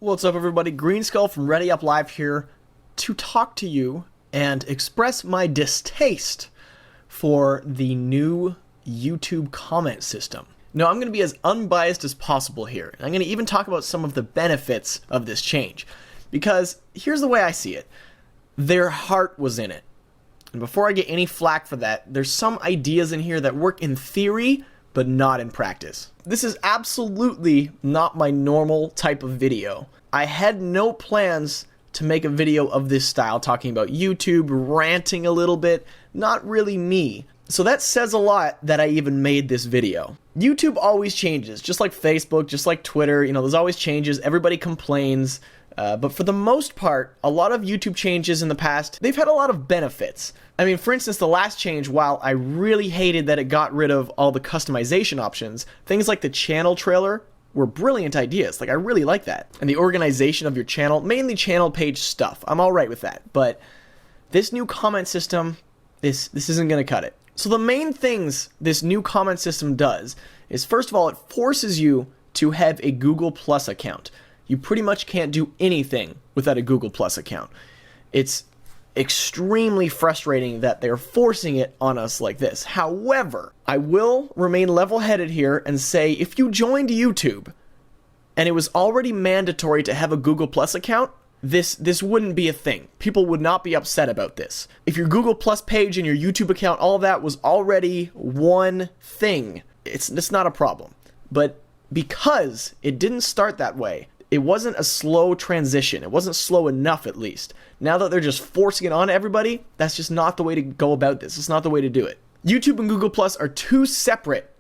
What's up, everybody? Greenskull from Ready Up Live here to talk to you and express my distaste for the new YouTube comment system. Now, I'm going to be as unbiased as possible here, and I'm going to even talk about some of the benefits of this change, because here's the way I see it. Their heart was in it. And before I get any flack for that, there's some ideas in here that work in theory, but not in practice. This is absolutely not my normal type of video. I had no plans to make a video of this style, talking about YouTube, ranting a little bit, not really me. So that says a lot that I even made this video. YouTube always changes, just like Facebook, just like Twitter, there's always changes, everybody complains. But for the most part, a lot of YouTube changes in the past, they've had a lot of benefits. I mean, for instance, the last change, while I really hated that it got rid of all the customization options, things like the channel trailer were brilliant ideas. Like, I really like that. And the organization of your channel, mainly channel page stuff. I'm all right with that. But this new comment system, this isn't going to cut it. So the main things this new comment system does is, first of all, it forces you to have a Google Plus account. You pretty much can't do anything without a Google Plus account. It's extremely frustrating that they're forcing it on us like this. However, I will remain level-headed here and say if you joined YouTube and it was already mandatory to have a Google Plus account, this wouldn't be a thing. People would not be upset about this. If your Google Plus page and your YouTube account, all of that was already one thing, it's not a problem. But because it didn't start that way, it wasn't a slow transition. It wasn't slow enough, at least. Now that they're just forcing it on everybody, that's just not the way to go about this. It's not the way to do it. YouTube and Google Plus are too separate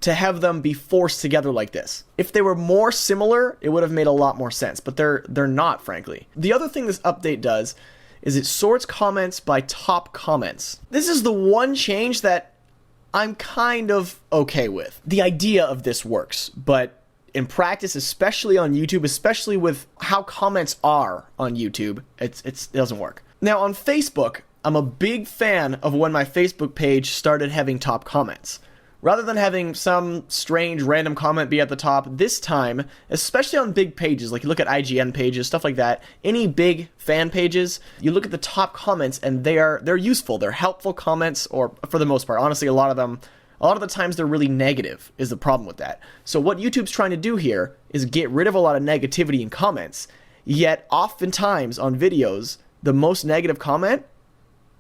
to have them be forced together like this. If they were more similar, it would have made a lot more sense, but they're not, frankly. The other thing this update does is it sorts comments by top comments. This is the one change that I'm kind of okay with. The idea of this works, but in practice, especially on YouTube, especially with how comments are on YouTube, it doesn't work. Now, on Facebook, I'm a big fan of when my Facebook page started having top comments. Rather than having some strange random comment be at the top, this time, especially on big pages, like you look at IGN pages, stuff like that, any big fan pages, you look at the top comments and they're useful, they're helpful comments, or for the most part, honestly, a lot of the times they're really negative is the problem with that. So what YouTube's trying to do here is get rid of a lot of negativity in comments, yet oftentimes on videos, the most negative comment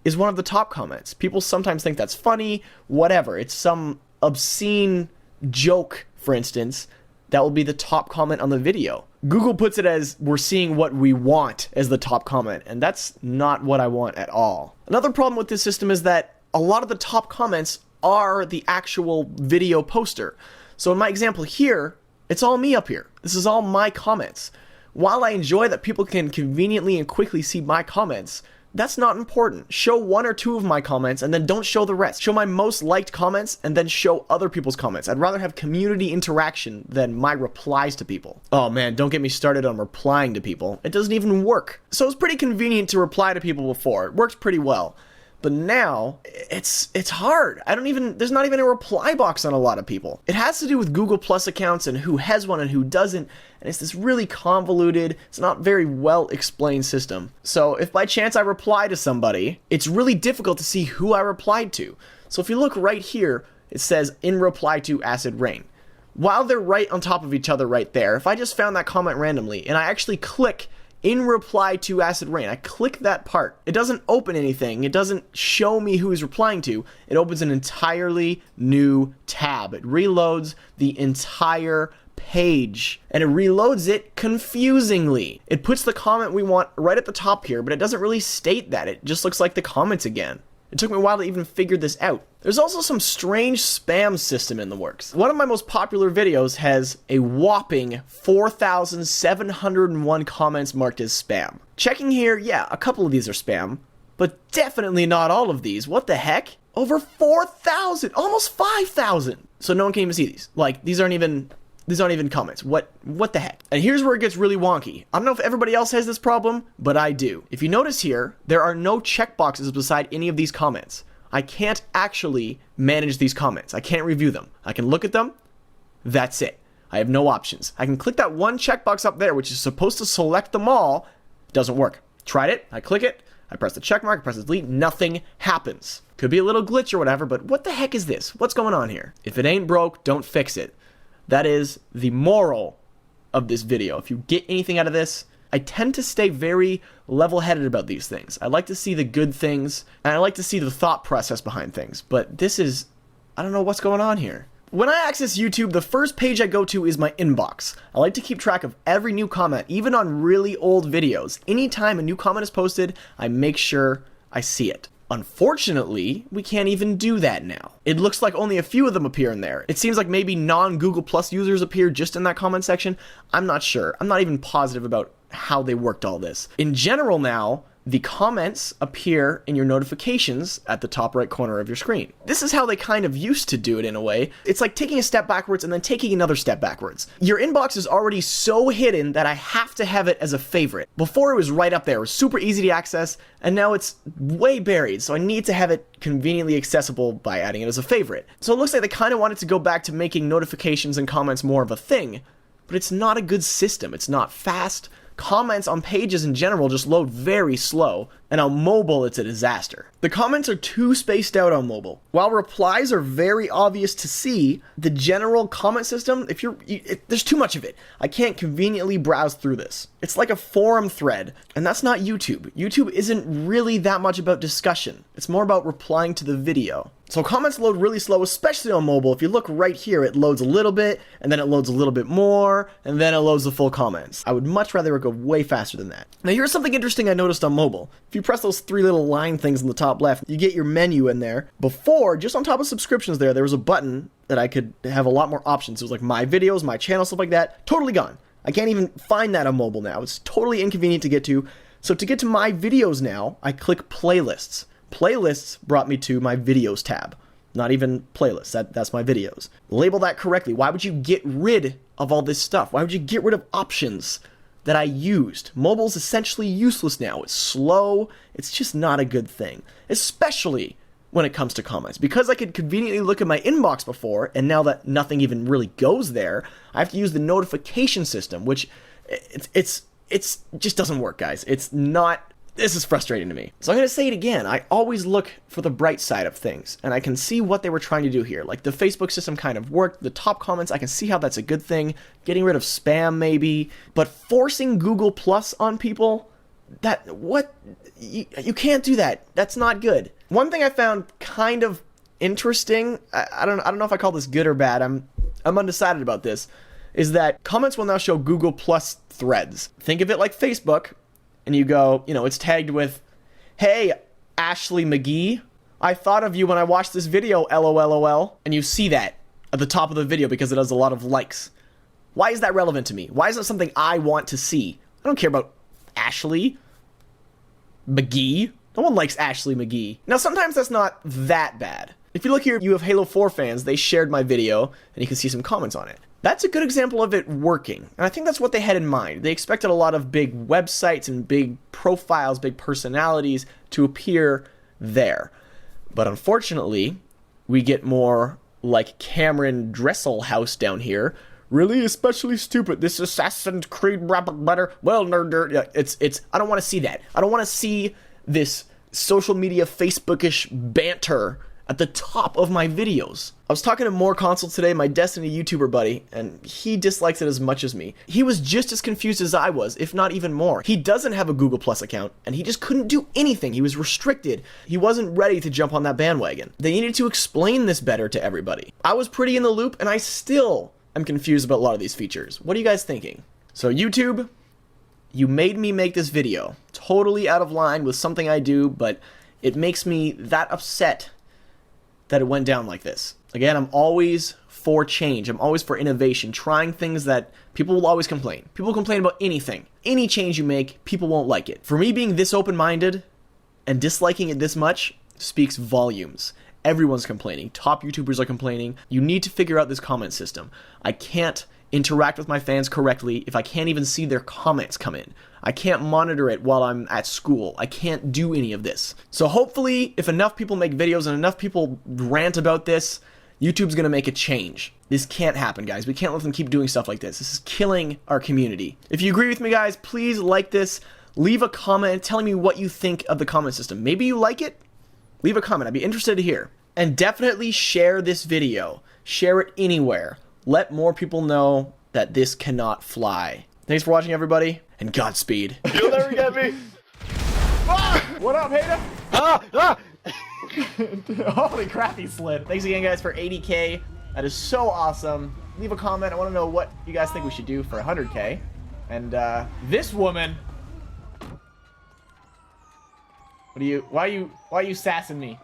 is one of the top comments. People sometimes think that's funny, whatever. It's some obscene joke, for instance, that will be the top comment on the video. Google puts it as we're seeing what we want as the top comment, and that's not what I want at all. Another problem with this system is that a lot of the top comments are the actual video poster. So in my example here, it's all me up here. This is all my comments. While I enjoy that people can conveniently and quickly see my comments, that's not important. Show one or two of my comments and then don't show the rest. Show my most liked comments and then show other people's comments. I'd rather have community interaction than my replies to people. Oh man, don't get me started on replying to people. It doesn't even work. So it's pretty convenient to reply to people before. It works pretty well. But now, it's hard. There's not even a reply box on a lot of people. It has to do with Google Plus accounts and who has one and who doesn't, and it's this really convoluted, it's not very well explained system. So if by chance I reply to somebody, it's really difficult to see who I replied to. So if you look right here, it says, in reply to Acid Rain. While they're right on top of each other right there, if I just found that comment randomly, and I actually click in reply to Acid Rain, I click that part. It doesn't open anything. It doesn't show me who he's replying to. It opens an entirely new tab. It reloads the entire page. And it reloads it confusingly. It puts the comment we want right at the top here, but it doesn't really state that. It just looks like the comments again. It took me a while to even figure this out. There's also some strange spam system in the works. One of my most popular videos has a whopping 4,701 comments marked as spam. Checking here, yeah, a couple of these are spam, but definitely not all of these. What the heck? Over 4,000, almost 5,000. So no one can even see these. Like, these aren't even comments. What the heck? And here's where it gets really wonky. I don't know if everybody else has this problem, but I do. If you notice here, there are no checkboxes beside any of these comments. I can't actually manage these comments. I can't review them. I can look at them. That's it. I have no options. I can click that one checkbox up there, which is supposed to select them all. It doesn't work. Tried it. I click it. I press the check mark. I press the delete. Nothing happens. Could be a little glitch or whatever, but what the heck is this? What's going on here? If it ain't broke, don't fix it. That is the moral of this video. If you get anything out of this, I tend to stay very level-headed about these things. I like to see the good things, and I like to see the thought process behind things. But this is, I don't know what's going on here. When I access YouTube, the first page I go to is my inbox. I like to keep track of every new comment, even on really old videos. Anytime a new comment is posted, I make sure I see it. Unfortunately, we can't even do that now. It looks like only a few of them appear in there. It seems like maybe non-Google Plus users appear just in that comment section. I'm not sure. I'm not even positive about how they worked all this. In general now, the comments appear in your notifications at the top right corner of your screen. This is how they kind of used to do it in a way. It's like taking a step backwards and then taking another step backwards. Your inbox is already so hidden that I have to have it as a favorite. Before it was right up there, it was super easy to access, and now it's way buried, so I need to have it conveniently accessible by adding it as a favorite. So it looks like they kind of wanted to go back to making notifications and comments more of a thing, but it's not a good system. It's not fast. Comments on pages in general just load very slow, and on mobile it's a disaster. The comments are too spaced out on mobile. While replies are very obvious to see, the general comment system, there's too much of it. I can't conveniently browse through this. It's like a forum thread, and that's not YouTube. YouTube isn't really that much about discussion. It's more about replying to the video. So comments load really slow, especially on mobile. If you look right here, it loads a little bit, and then it loads a little bit more, and then it loads the full comments. I would much rather it go way faster than that. Now here's something interesting I noticed on mobile. If you press those three little line things in the top left, you get your menu in there. Before, just on top of subscriptions there was a button that I could have a lot more options. It was like my videos, my channel, stuff like that. Totally gone. I can't even find that on mobile now. It's totally inconvenient to get to. So to get to my videos now, I click playlists. Playlists brought me to my videos tab. Not even playlists, that's my videos. Label that correctly. Why would you get rid of all this stuff? Why would you get rid of options that I used? Mobile's essentially useless now. It's slow. It's just not a good thing, especially when it comes to comments. Because I could conveniently look at my inbox before, and now that nothing even really goes there, I have to use the notification system, which it's just doesn't work, guys. It's not. This is frustrating to me. So I'm going to say it again. I always look for the bright side of things, and I can see what they were trying to do here. Like the Facebook system kind of worked. The top comments, I can see how that's a good thing. Getting rid of spam maybe, but forcing Google Plus on people, you can't do that. That's not good. One thing I found kind of interesting, I don't know if I call this good or bad. I'm undecided about this, is that comments will now show Google Plus threads. Think of it like Facebook. And you go, it's tagged with, "Hey, Ashley McGee, I thought of you when I watched this video, LOLOL." And you see that at the top of the video because it has a lot of likes. Why is that relevant to me? Why is it something I want to see? I don't care about Ashley McGee. No one likes Ashley McGee. Now, sometimes that's not that bad. If you look here, you have Halo 4 fans. They shared my video, and you can see some comments on it. That's a good example of it working, and I think that's what they had in mind. They expected a lot of big websites and big profiles, big personalities to appear there. But unfortunately, we get more like Cameron Dresselhouse down here. Really especially stupid. This Assassin's Creed better. Well, nerd. Yeah, it's. I don't want to see that. I don't want to see this social media Facebookish banter at the top of my videos. I was talking to More Console today, my Destiny YouTuber buddy, and he dislikes it as much as me. He was just as confused as I was, if not even more. He doesn't have a Google Plus account, and he just couldn't do anything. He was restricted. He wasn't ready to jump on that bandwagon. They needed to explain this better to everybody. I was pretty in the loop, and I still am confused about a lot of these features. What are you guys thinking? So YouTube, you made me make this video. Totally out of line with something I do, but it makes me that upset that it went down like this. Again, I'm always for change. I'm always for innovation, trying things that people will always complain. People complain about anything. Any change you make, people won't like it. For me, being this open-minded and disliking it this much speaks volumes. Everyone's complaining. Top YouTubers are complaining. You need to figure out this comment system. I can't interact with my fans correctly if I can't even see their comments come in. I can't monitor it while I'm at school. I can't do any of this. So hopefully, if enough people make videos and enough people rant about this, YouTube's gonna make a change. This can't happen, guys. We can't let them keep doing stuff like this. This is killing our community. If you agree with me, guys, please like this. Leave a comment telling me what you think of the comment system. Maybe you like it? Leave a comment. I'd be interested to hear. And definitely share this video. Share it anywhere. Let more people know that this cannot fly. Thanks for watching, everybody, and Godspeed. You'll never get me. What up, Hayden? Holy crap, he slid. Thanks again, guys, for 80K. That is so awesome. Leave a comment. I want to know what you guys think we should do for 100K. And this woman. Why are you sassing me?